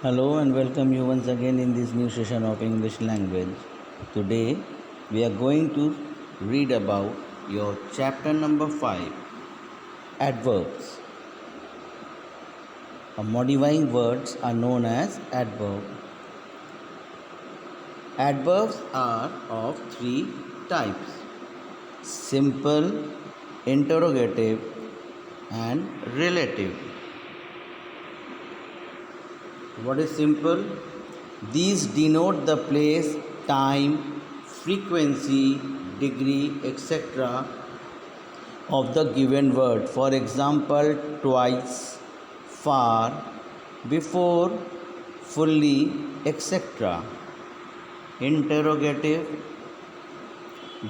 Hello and welcome you once again in this new session of English language. Today we are going to read about your chapter number 5, adverbs. Modifying words are known as adverb. Adverbs are of three types: simple, interrogative, and relative. What is simple? These denote the place, time, frequency, degree, etc. of the given word. For example, twice, far, before, fully, etc. Interrogative.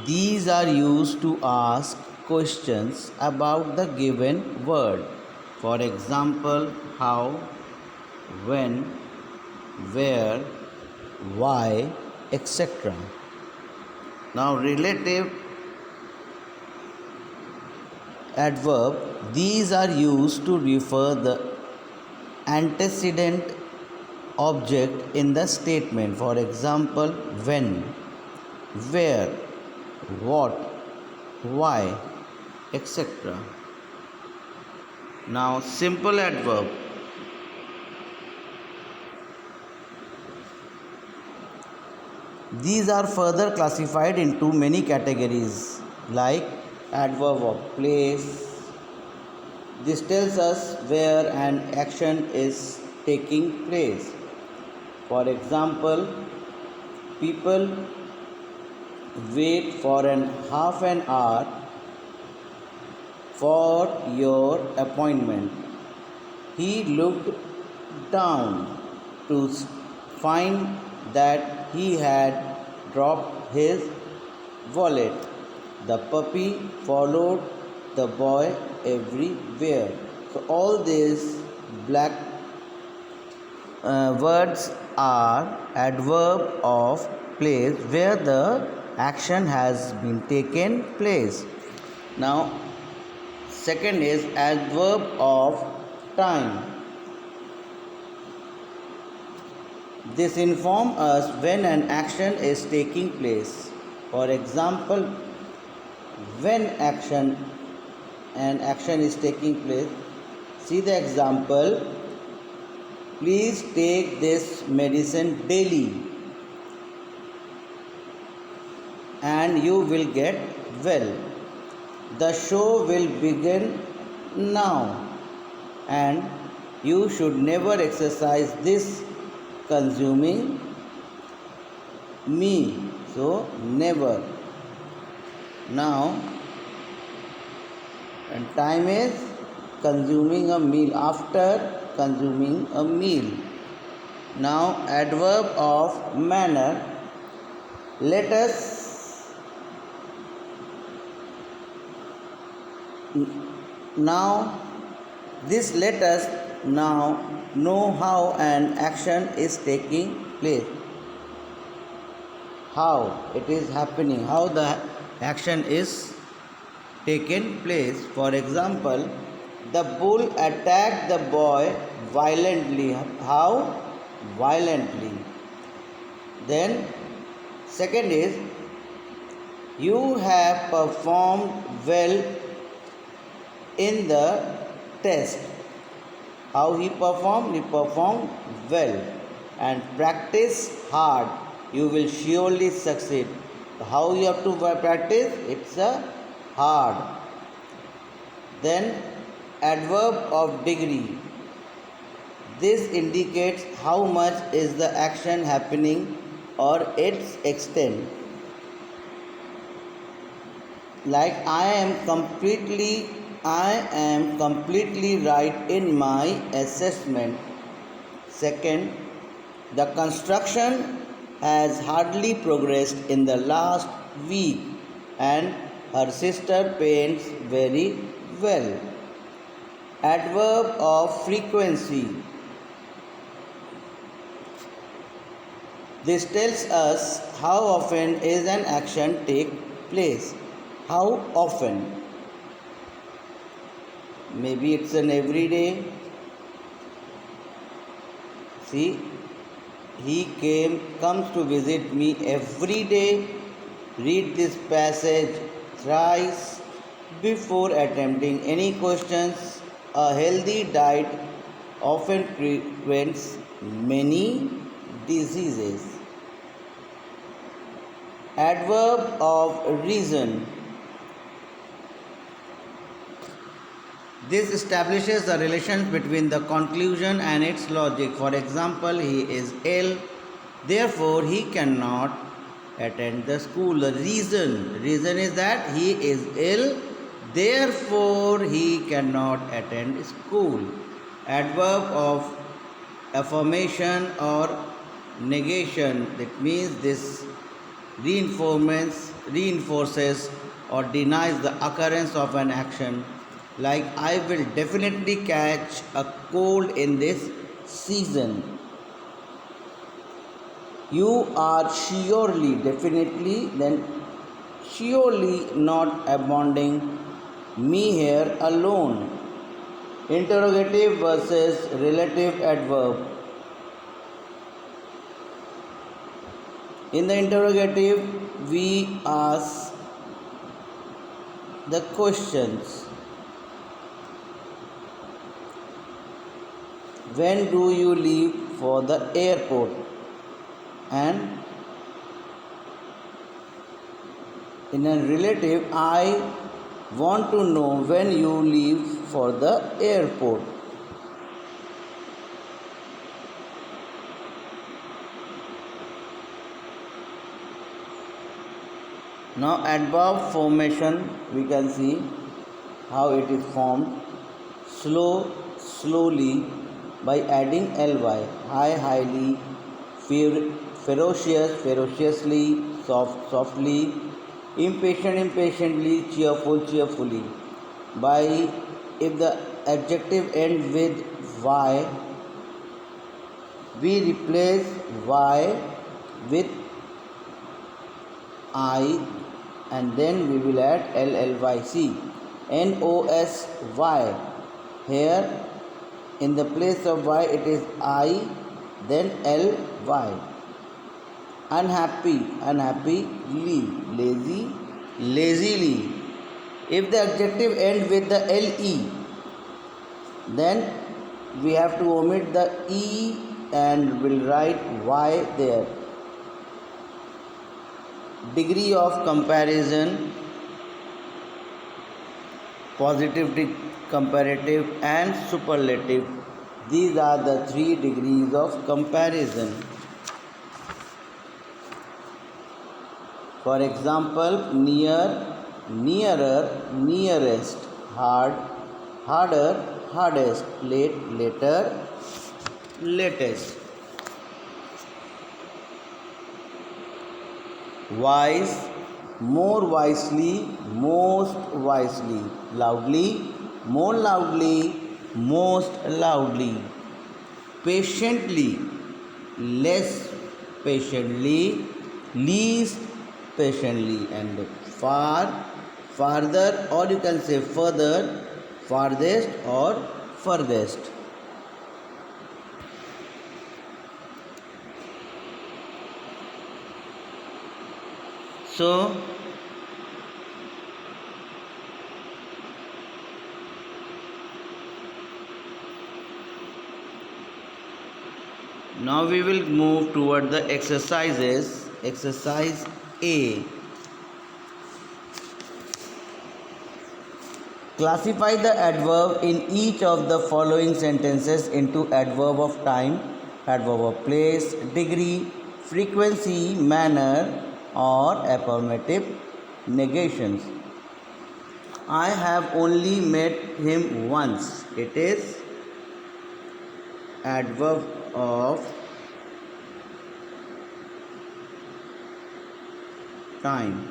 These are used to ask questions about the given word. For example, how, when, where, why, etc. Now, relative adverb, these are used to refer the antecedent object in the statement. For example, when, where, what, why, etc. Now, simple adverb. These are further classified into many categories like adverb of place. This tells us where an action is taking place. For example, people wait for half an hour for your appointment. He looked down to find that he had dropped his wallet. The puppy followed the boy everywhere. So, all these black words are adverb of place where the action has been taken place. Now, second is adverb of time. This informs us when an action is taking place. For example, when an action is taking place, see the example: please take this medicine daily and you will get well. The show will begin now and you should never exercise this consuming me. So, never. Now, and time is consuming a meal, after consuming a meal. Now, adverb of manner. Let us now let us now know how an action is taking place, how it is happening, how the action is taken place. For example, the bull attacked the boy violently. How? Violently. Then, second is, you have performed well in the test. How he performed? He performed well. And practice hard. You will surely succeed. How you have to practice? It's a hard. Then adverb of degree. This indicates how much is the action happening or its extent. Like I am completely right in my assessment. Second, the construction has hardly progressed in the last week and her sister paints very well. Adverb of frequency. This tells us how often is an action take place. How often? Maybe it's an everyday, See, comes to visit me every day. Read this passage thrice before attempting any questions. A healthy diet often prevents many diseases. Adverb of reason. This establishes the relation between the conclusion and its logic. For example, he is ill, therefore he cannot attend the school. The reason is that he is ill, therefore he cannot attend school. Adverb of affirmation or negation. That means this reinforces or denies the occurrence of an action, like I will definitely catch a cold in this season. You are surely, definitely, then surely not abandoning me here alone. Interrogative versus relative adverb. In the interrogative, we ask the questions. When do you leave for the airport? And in a relative, I want to know when you leave for the airport. Now adverb formation, we can see how it is formed. Slowly, by adding ly. High, highly. Ferocious, ferociously. Softly. Impatient, impatiently. Cheerful, cheerfully. By, if the adjective ends with y, we replace y with I, and then we will add llyc. Nosy. Here in the place of y it is I, then ly. Unhappy, unhappily. Lazy, lazily. If the adjective ends with the le, then we have to omit the e and will write y there. Degree of comparison, positive, comparative and superlative. These are the 3 degrees of comparison. For example, near, nearer, nearest. Hard, harder, hardest. Late, later, latest. Wise, more wisely, most wisely. Loudly, more loudly, most loudly. Patiently, less patiently, least patiently. And far, farther, or you can say further, farthest or furthest. So, now we will move toward the exercises. Exercise A. Classify the adverb in each of the following sentences into adverb of time, adverb of place, degree, frequency, manner, or affirmative negations. I have only met him once. It is adverb of time.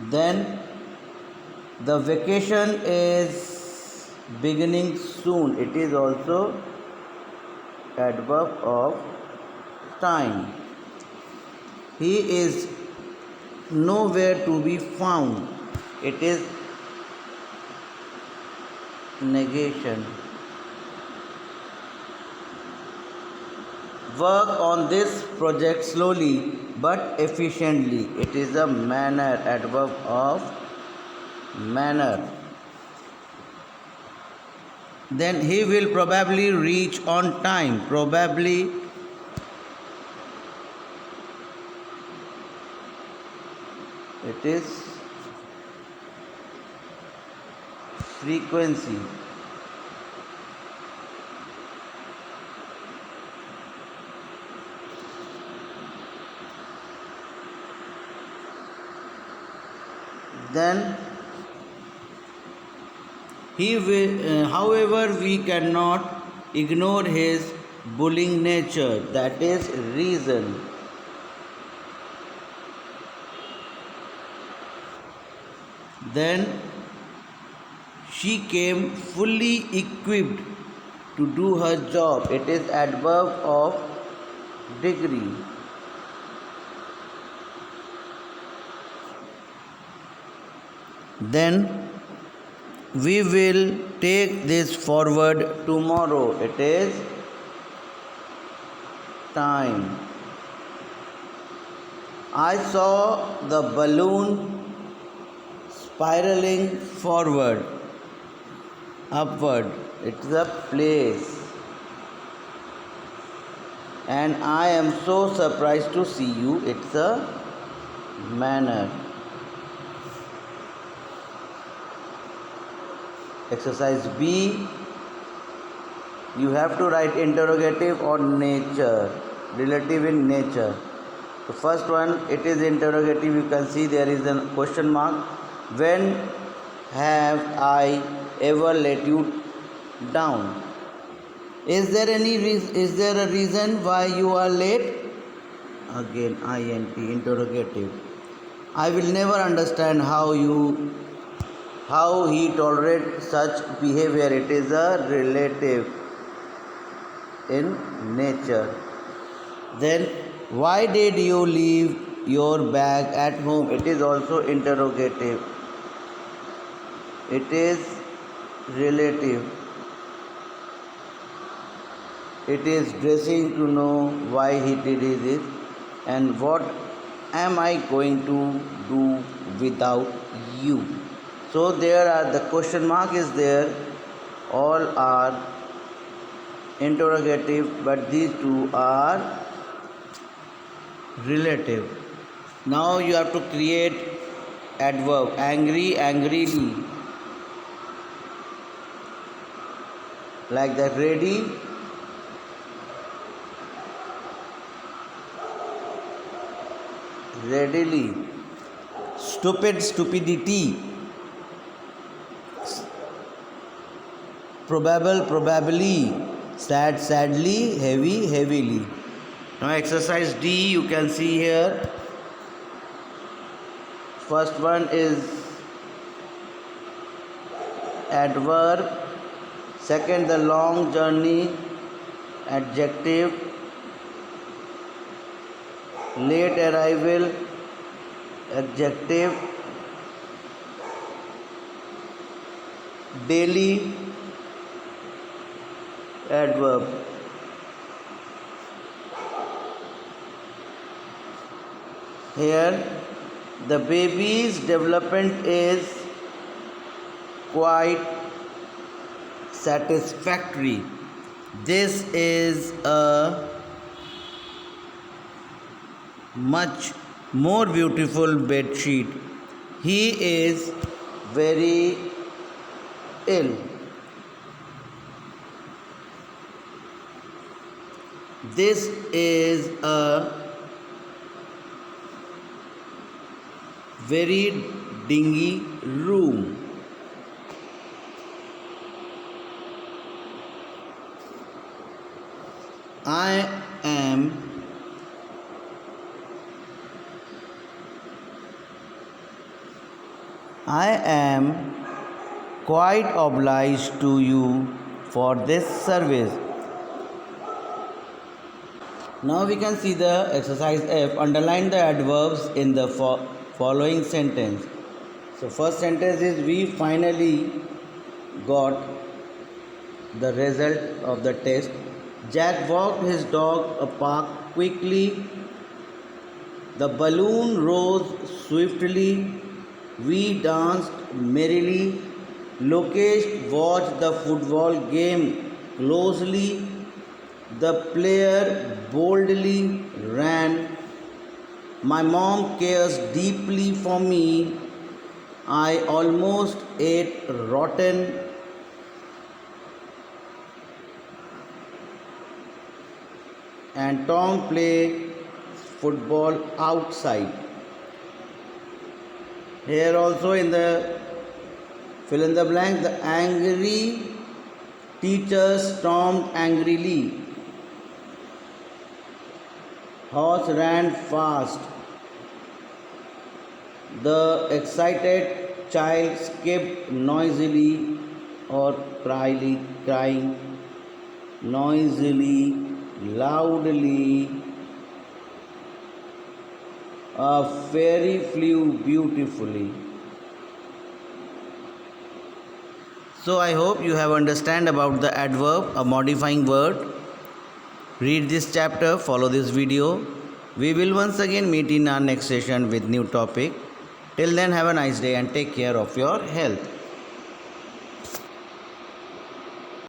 Then the vacation is beginning soon. It is also adverb of time. He is nowhere to be found. It is negation. work on this project slowly but efficiently. It is a manner, adverb of manner. Then he will probably reach on time. Probably it is frequency. Then he will, however, we cannot ignore his bullying nature. That is reason. Then she came fully equipped to do her job. It is adverb of degree. Then we will take this forward tomorrow. It is time. I saw the balloon spiraling forward, upward. It's a place. And I am so surprised to see you. It's a manner. Exercise B. You have to write interrogative on nature, relative in nature. The first one, it is interrogative. You can see there is a question mark. When have I ever let you down? Is there a reason why you are late? Again, int, interrogative. I will never understand how he tolerates such behavior. It is a relative in nature. Then, why did you leave your bag at home? It is also interrogative. It is relative. It is dressing to know why he did it, and what am I going to do without you? So there are the question mark is there. All are interrogative, but these two are relative. Now you have to create adverb. Angry, angrily. Like that. Ready, readily. Stupid, stupidity. Probable, probably. Sad, sadly. Heavy, heavily. Now exercise D, you can see here. First one is adverb. Second, the long journey, adjective. Late arrival, adjective. Daily, adverb. Here, the baby's development is quite satisfactory. This is a much more beautiful bed sheet. He is very ill. This is a very dingy room. I am quite obliged to you for this service. Now we can see the exercise F. Underline the adverbs in the following sentence. So first sentence is we finally got the result of the test. Jack walked his dog a park quickly. The balloon rose swiftly. We danced merrily. Lokesh watched the football game closely. The player boldly ran. My mom cares deeply for me. I almost ate rotten. And Tom played football outside. Here also in the fill in the blank, the angry teacher stormed angrily. Horse ran fast. The excited child skipped noisily or crying noisily, loudly. A fairy flew beautifully. So I hope you have understand about the adverb, a modifying word. Read this chapter, follow this video. We will once again meet in our next session with new topic. Till then, have a nice day and take care of your health.